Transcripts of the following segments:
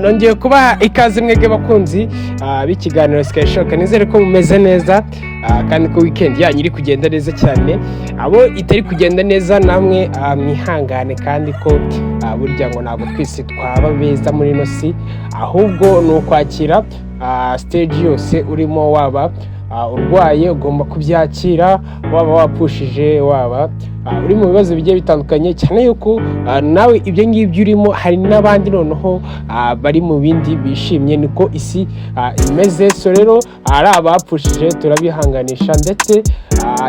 nongeye kuba ikaze mwege bakunzi b'ikiganiro SKY2 nizere ko mumeze neza kandi ko weekend yanyu iri kugenda neza cyane. Abo itari kugenda neza namwe mwihangane kandi ko burya ngo ntabwo twese twaba beza muri no si, ahubwo no kwakira stage yose urimo, waba urwaye ugomba kubyakira, waba wapushije, waba uri mu bibazo bigiye bitandukanye, cyane yuko nawe ibyo ngibyo urimo hari n'abandi noneho bari mu bindi bishimye, niko isi imeze. So rero ari abapushije turabihanganisha,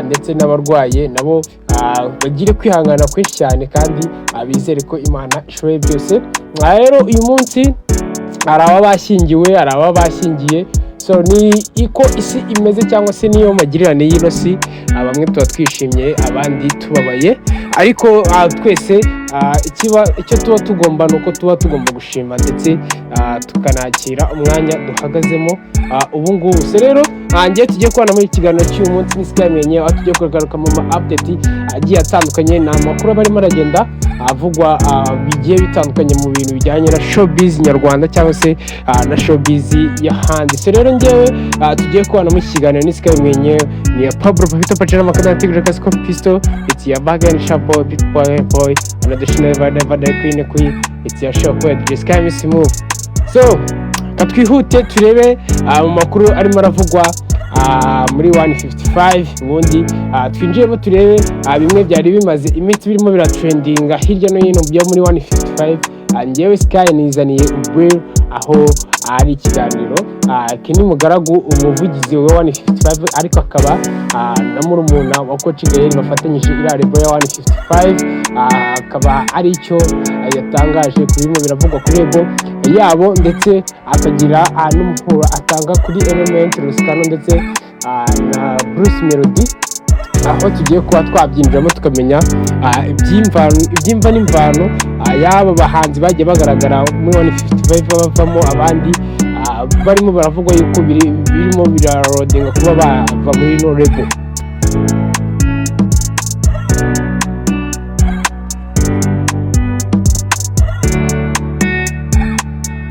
ndetse n'abarwaye nabo bagire kwihangana kwinshi cyane kandi bizere ko Imana ishoboye byose. Rero uyu munsi hari abashyingiwe, hari abashyingiye. So ni iko isi imeze cyangwa se niyo magirirane y'ino si, bamwe tuba twishimye abandi tubabaye, ariko twese icyo tuba tugomba nuko tuba tugomba gushima ndetse tukanakira umwanya duhagazemo ubu ngubu. So rero ngiye tugiye kubana muri ikiganiro cy'uyu munsi n'isigamyenye, aho tugiye kugaruka mu update agiye atandukanye, ni amakuru barimo aragenda avugwa bigiye bitandukanye mu bintu bijyanye na showbiz nyarwanda cyangwa se na showbiz y'ahandi. So rero ngewe tugiye kubana muri ikiganiro n'isigamyenye ni ya Pablo Papito Pachana Makada Tigre Gasuku Pisto, it's your bargain shop big boy and additional never queen, it's your shop where the sky is smooth. So twihute turebe mu makuru arimo aravugwa muri 155, ubundi twinjiyemo turebe bimwe byari bimaze iminsi birimo biratrendinga hirya no hino byo muri 155. Ngewe Sky nizaniye ubwe aho ari ikiganiro Kini Mugaragu, umuvugizi wa 155, ariko akaba na murumuna wa Coach Gael bafatanyije irarebo ya 155, akaba ari icyo yatangaje kuri bimwe biravugwa kuri rebo yabo, ndetse akagira n'umuhuro atanga kuri Element Rusikano ndetse na Bruce Melody, aho tugiye kuba twabyinjiramo tukamenya ibyimva n'imvano yaba bahanzi bagiye bagaragara muri 155 bavamo, abandi barimo baravugwa yuko birimo birarodinga kuba bava muri no rebo.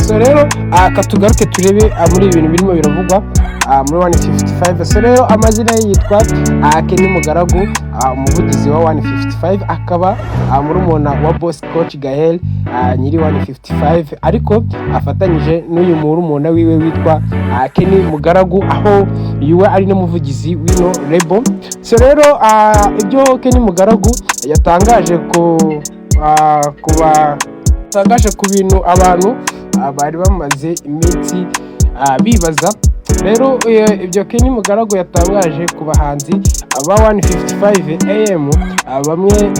So rero katugaruke turebe muri ibintu birimo biravugwa muri 155. So rero amazina ye yitwa Kini Mugaragu, umuvugizi wa 155, akaba murumuna wa boss Coach Gael nyiri 155, ariko afatanyije n'uyu murumuna wiwe witwa Kini Mugaragu, aho yuwe ari n'umuvugizi w'ino rebo. So rero ibyo Kini Mugaragu yatangaje yatangaje ku bintu abantu bari bamaze iminsi bibaza. Rero ibyo Kini Mugaragu yatangaje ku bahanzi aba 155 AM, bamwe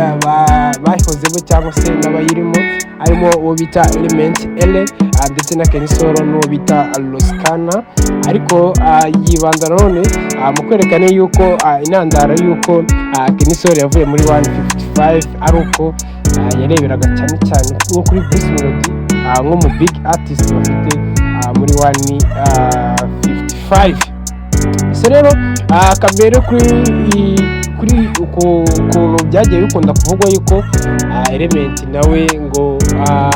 bahozemo cyangwa se n'abayirimo, arimo uwo bita Element L ndetse na Kenisoro n'uwo bita Rusikana, ariko yibanda none mu kwerekana yuko inandara yuko Kenisoro yavuye muri 155 ari uko yareberaga cyane nko kuri Bruce Melody nko mu big artist bafite muri 155. So rero kabere kuri ukuntu byagiye bikunda kuvugwa yuko Element nawe ngo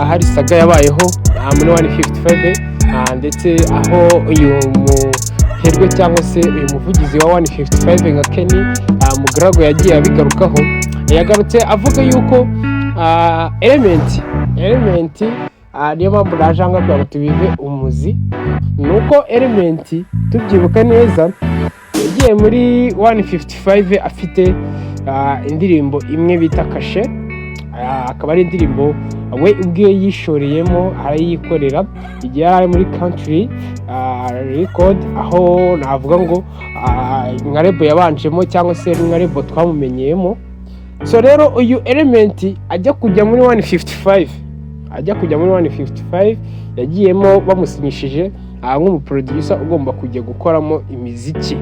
hari saga yabayeho muri 155, ndetse aho uyu muherwe cyangwa se uyu muvugizi wa 155 nka Kini Mugaragu yagiye abigarukaho, yagarutse avuga yuko Element niyo mpamvu najanga kugira ngo tubive umuzi, nuko Element tubyibuka neza yagiye muri 155 afite indirimbo imwe bita Kashe, akaba ari indirimbo we ubwe yishoreyemo arayikorera igihe ari muri country record, aho navuga ngo nka rebo yabanjemo cyangwa se nka rebo twamumenyeyemo. So rero uyu Element ajya kujya muri 155 yagiyemo bamusinyishije nk'umuproducer ugomba kujya gukoramo imiziki,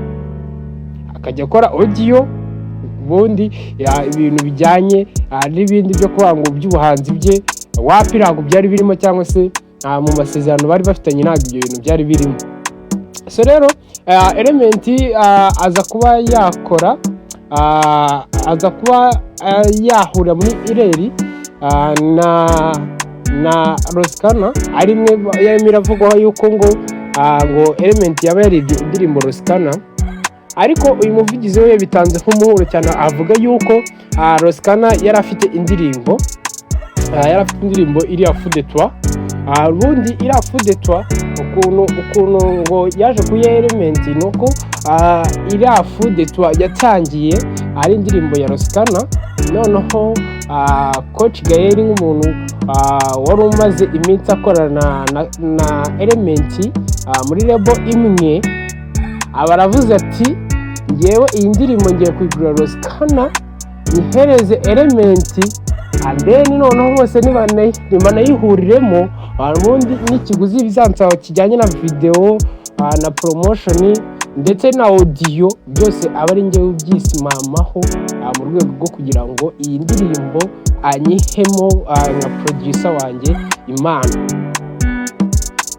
akajya akora audio, ubundi ibintu bijyanye n'ibindi byo kubanga by'ubuhanzi bye wapi ntabwo byari birimo, cyangwa se mu masezerano bari bafitanye ntabwo ibyo bintu byari birimo. So rero Element aza kuba yahura muri ireri na Roskana ari imwe yemera avugwaho yuko ngo Element yaba yaribye indirimbo Roskana, ariko uyu muvugizi we bitanze nk'umuhuro cyane avuga yuko Roskana yari afite indirimbo iri Fou de Toi. Ubundi iri Fou de Toi ukuntu ngo yaje kuya Element nuko iri Fou de Toi yatangiye ari indirimbo ya Roskana, noneho Coach Gaël nk'umuntu wari umaze iminsi akorana na Element muri label imwe, abaravuze ati ngewe iyi ndirimbo ngiye kwigurira Roskana nihereze Element, and then noneho bose nibanayihuriremo, ubundi n'ikiguzi bizansaba kijyanye na video na promotion ndetse na audio byose aba ari ngewe ubyisimamaho mu rwego rwo kugira ngo iyi ndirimbo anyihemo nka producer wanjye impano.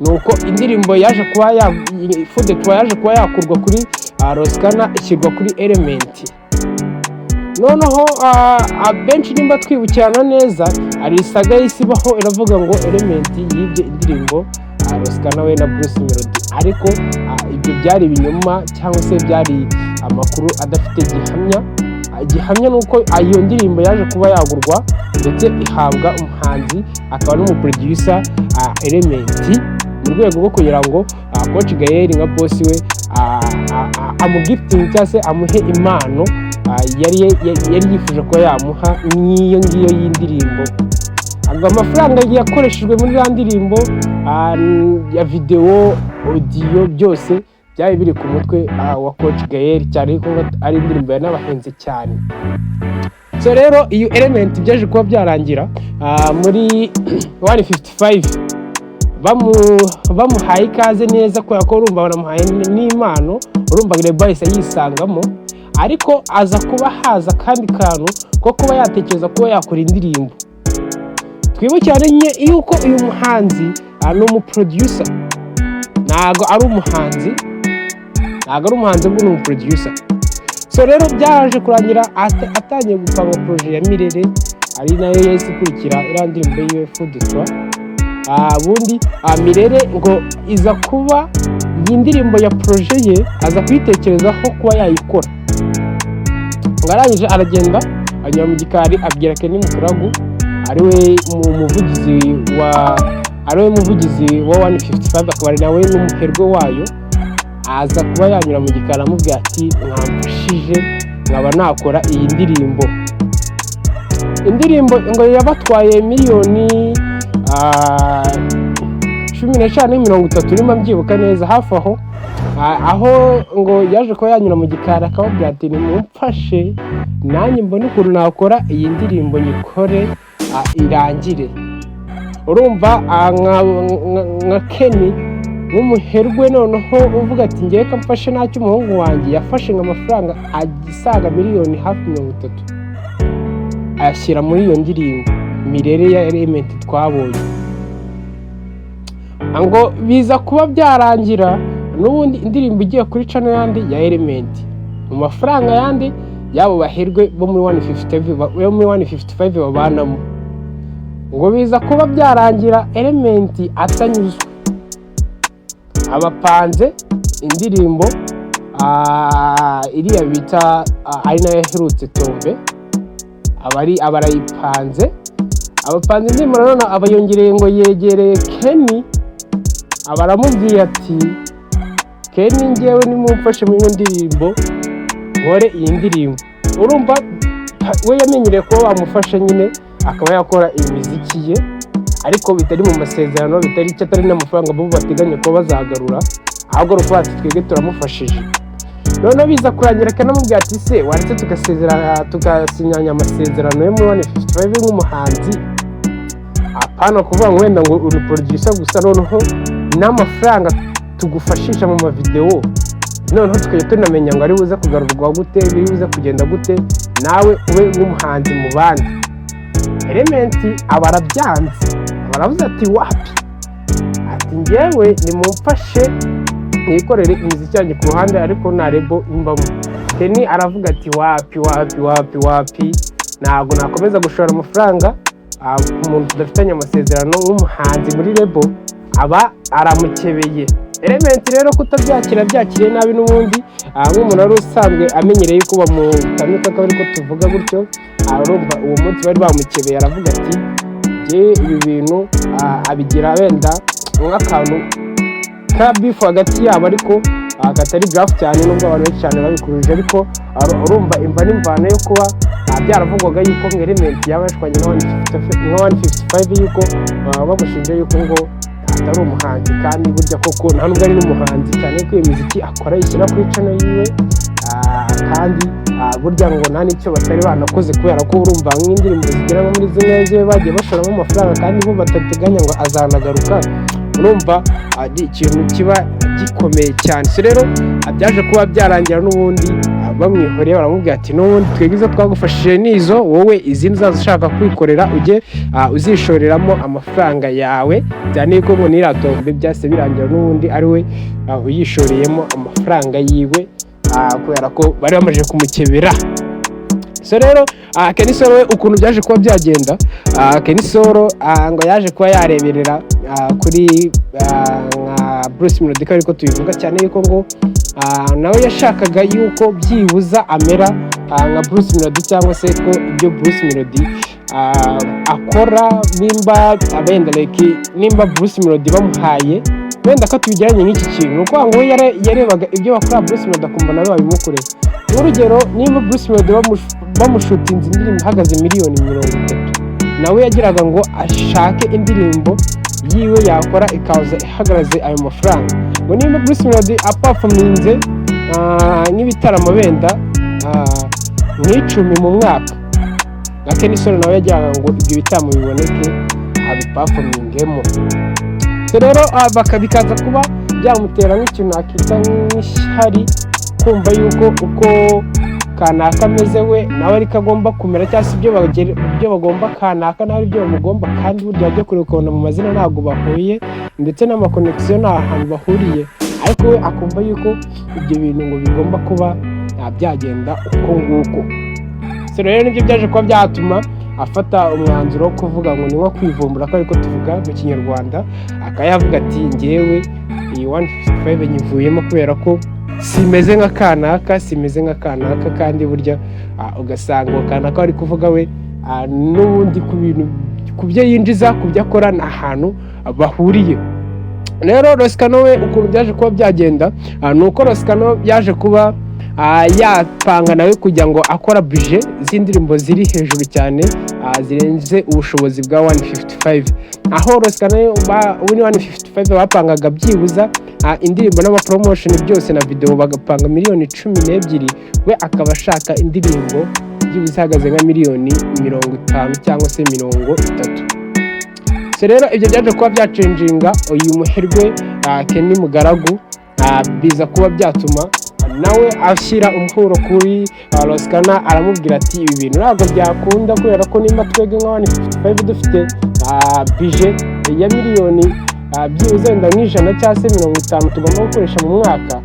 Nuko indirimbo yaje kuba Fou de Toi yaje kuba yakurwa kuri Roskana ishyirwa kuri Element. Noneho abenshi nimba twibukirana neza ari saga y'isibaho iravuga ngo Element yibye indirimbo Roskana we na Bruce Melody, ariko ibyo byari ibinyoma cyangwa se byari amakuru adafite gihamya nuko iyo ndirimbo yaje kuba yagurwa ndetse ihabwa umuhanzi akaba n'umuproducer Element mu rwego rwo kugira ngo Coach Gaël nka boss we amugifting cyangwa se amuhe impano yari yifuje ko yamuha n'iyo ngiyo y'indirimbo. Amafaranga yakoreshejwe muri ya ndirimbo ya video audio byose byari biri ku mutwe wa Coach Gaël, cyane ko ari indirimbo yanabahenze cyane. So rero iyo Element byaje kuba byarangira muri 155 bamuhaye ikaze neza kubera ko urumva banamuhaye n'impano, urumva Byose yisangamo, ariko aza kuba haza kandi kantu ko kuba yatekereza kuba yakora indirimbo. Twibukiranye yuko uyu muhanzi ari umuproducer, ntago ari umuhanzi ngo ni umuproducer. So rero byaje kurangira atangiye gupanga projet ya Mirere, ari nayo yahise ikurikira iriya ndirimbo yiwe Fou de Toi. Ubundi Mirere ngo iza kuba iyi ndirimbo ya projet ye aza kuyitekerezaho kuba yayikora, ngarangije aragenda anyura mu gikari abwira Kenny Mukuragu ariwe muvugizi wa 155 akaba ari nawe n'umuherwe wayo, aza kuba yanyura mu gikari amubwira ati mwamfashije nkaba nakora iyi indirimbo ngo yabatwaye miliyoni 15-30 urimo mbyibuka neza hafi aho ngo yaje kuba yanyura mu gikari akababwira ati nimumfashe nanjye mbone ukuntu nakora iyi ndirimbo nyikore irangire. Urumva nka Kenny nk'umuherwe noneho uvuga ati ngiye ko mfashe ntacyo umuhungu wanjye yafashe nk'amafaranga agisaga miliyoni hafi 30 ayashyira muri iyo ndirimbo Mirere ya Element twabonye. Ngo biza kuba byarangira n'ubundi indirimbo igiye kuri channel yandi ya Element mu mafaranga yandi yabo baherwe bo muri 155 babanamo. Ngo biza kuba byarangira Element atanyuzwe, abapanze indirimbo iriya bita ari nayo herutse Tombe, abarayipanze indirimbo none abayongereye ngo yegereye Kenny, abaramubwiye ati Kenny ngewe nimumfashe mu ndirimbo nkore iyi ndirimbo. Urumva we yamenyereye ko bamufashe nyine akaba yakora imiziki ye, ariko bitari mu masezerano, bitari icyo atari n'amafaranga bo bateganya ko bazagarura, ahubwo ruko ati twege turamufashije. None biza kurangira kanamubwira ati se waretse tugasinyanya amasezerano yo muri 155 nk'umuhanzi, apana kuvuga ngo wenda ngo uri producer gusa, noneho n'amafaranga tugufashisha mu mavideo, noneho tukajya tunamenya ngo ari buze kugarurwa gute, biri buze kugenda gute, nawe ube nk'umuhanzi mu bandi. Element abarabyanze, abaravuze ati wapi, ati ngewe nimumfashe nikorere imiziki yanjye ku ruhande ariko na rebo imbamo. Kenny aravuga ati wapi ntabwo nakomeza gushora amafaranga umuntu tudafitanye amasezerano nk'umuhanzi muri label aba aramukebeye. Element rero kutabyakira byakiriye nabi n'ubundi nk'umuntu wari usanzwe amenyereye ko bamutamika ko ariko tuvuga gutyo, arumva uwo munsi bari bamukebeye aravuga ati ibi bintu abigira wenda nk'akantu ka beef hagati yabo ariko katari graph cyane nubwo abantu benshi cyane babikuruje, ariko urumva imva n'imvano yo kuba byaravugwaga yuko Element yabashwanye na 155 yuko bamushinje yuko ngo atari umuhanzi, kandi burya koko nta nubwo ari n'umuhanzi cyane ko imiziki akora yishyira kuri channel yiwe, kandi burya ngo nta n'icyo batari banakoze kubera ko urumva nk'indirimbo zigera muri zimwe zibe bagiye bashoramo amafaranga kandi bo batateganya ngo azanagaruka, urumva ari ikintu kiba gikomeye cyane. So rero byaje kuba byarangira n'ubundi bamwihoreye baramubwira ati n'ubundi twebwe twagufashije nizo, wowe izindi uzashaka kwikorera ujye uzishoreramo amafaranga yawe, cyane ko ngo niratombe byase birangira n'ubundi ari we uyishoreyemo amafaranga yiwe kubera ko bari bamaje kumukebera. So rero Kenisoro we ukuntu byaje kuba byagenda, Kenisoro ngo yaje kuba yareberera kuri nka Bruce Melody ariko tubivuga cyane yuko ngo nawe yashakaga yuko byibuza amera nka Bruce Melody, cyangwa se ko ibyo Bruce Melody akora nimba abenda like nimba Bruce Melody bamuhaye wenda ko tubijyanye n'iki kintu nuko ngo yarebaga ibyo bakora Bruce Melody akumva nawe babimukoreye. Urugero nimba Bruce Melody bamushutinze indirimbo ihagaze miliyoni 30, nawe yagiraga ngo ashake indirimbo yiwe yakora ikaza ihagaze ayo mafaranga. Ngo nimba Bruce Melody aperforminze nk'ibitaramo benda nk'icumi mu mwaka, na Kenisoro nawe yagiraga ngo ibyo bitaramo biboneke abiperformingemo. So rero bakabikaza kuba byamutera nk'ikintu akita nk'ishyari, kumva yuko uko kanaka ameze we nawe ariko agomba kumera, cyangwa ibyo bagomba kanaka nawe ibyo bamugomba, kandi burya bajya kure ukabona mu mazina ntabwo bahuye ndetse n'amakonekisiyo nta hantu bahuriye, ariko we akumva yuko ibyo bintu ngo bigomba kuba byagenda uko nguko. So rero nibyo byaje kuba byatuma afata umwanzuro wo kuvuga ngo ni nko kwivumbura ko ariko tuvuga mu Kinyarwanda, akayavuga ati ngewe iyi 155 nyivuyemo kubera ko simeze nka kanaka, kandi burya ugasanga kanaka ari kuvuga we n'ubundi ku bintu ku byo yinjiza ku byo akora nta hantu bahuriye. Rero Rosikano we ukuntu byaje kuba byagenda nuko Rosikano yaje kuba yapanga nawe kugira ngo akora budget z'indirimbo ziri hejuru cyane zirenze ubushobozi bwa 155, aho Rosikano uni 155 bapangaga byibuza indirimbo n'amapromotion byose na video bagapanga miliyoni 12, we akaba ashaka indirimbo byibuza ihagaze nka miliyoni 50 cyangwa se 30. So rero ibyo byaje kuba byacenjinga uyu muherwe Kenny Mugaragu, biza kuba byatuma nawe ashyira umuhuro kuri Rosikana, aramubwira ati ibi bintu ntabwo byakunda kubera ko nimba twebwe nka 155 dufite budget ya miliyoni byibuze wenda nk'ijana cyangwa se 50 tugomba gukoresha mu mwaka,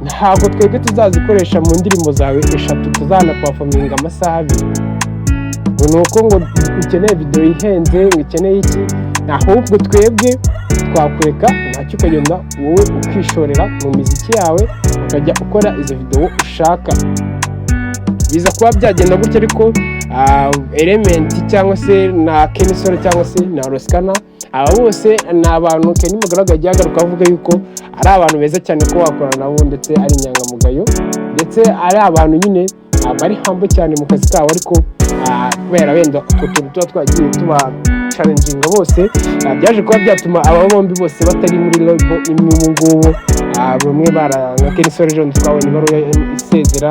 ntabwo twebwe tuzazikoresha mu ndirimbo zawe 3 tuzana performinga amasaha 2. Nuko ngo ukeneye video ihenze, ukeneye iki, ahubwo twebwe twakureka ntacyo ukagenda wowe ukishorera mu miziki yawe ukajya ukora izo video ushaka. Biza kuba byagenda gutya, ariko Element cyangwa se na Kenisoro cyangwa se na Rosikana, aba bose ni abantu Kenny Mugaragu yagiye agaruka avuga yuko ari abantu beza cyane ko wakorana nabo, ndetse ari inyangamugayo, ndetse ari abantu nyine bari humble cyane mu kazi kabo, ariko kubera wenda utuntu tuba twagiye tuba challenging bose byaje kuba byatuma aba bombi bose batari muri label imwe mu ngubu. Bamwe nka Kenisoro John twabonye baruye isezera,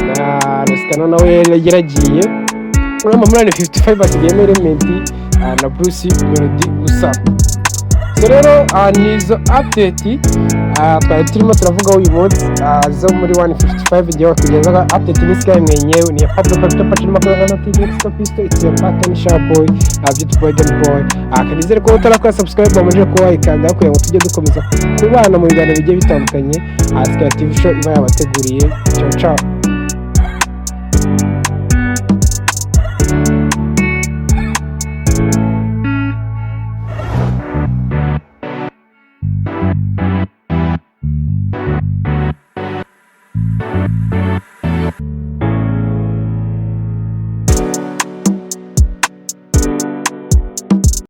na Rosikana nawe yaragiye, urumva muri 55 batigiyemo Element na Bruce Melody gusa. So rero nizo update twari turimo turavuga uyu munsi zo muri 155 ngiye kugeza update ni SKY mwenyewe, ni Pablo Patino makana na TV Stopisto, it's your partner Sharp Boy, Beautiful Boy. Kanizere ko utarakora subscribe bamaje kuba ikanda kugira ngo tujye dukomeza kubana mu biganiro bigiye bitandukanye SKY TV show iba yabateguriye. Ciao ciao.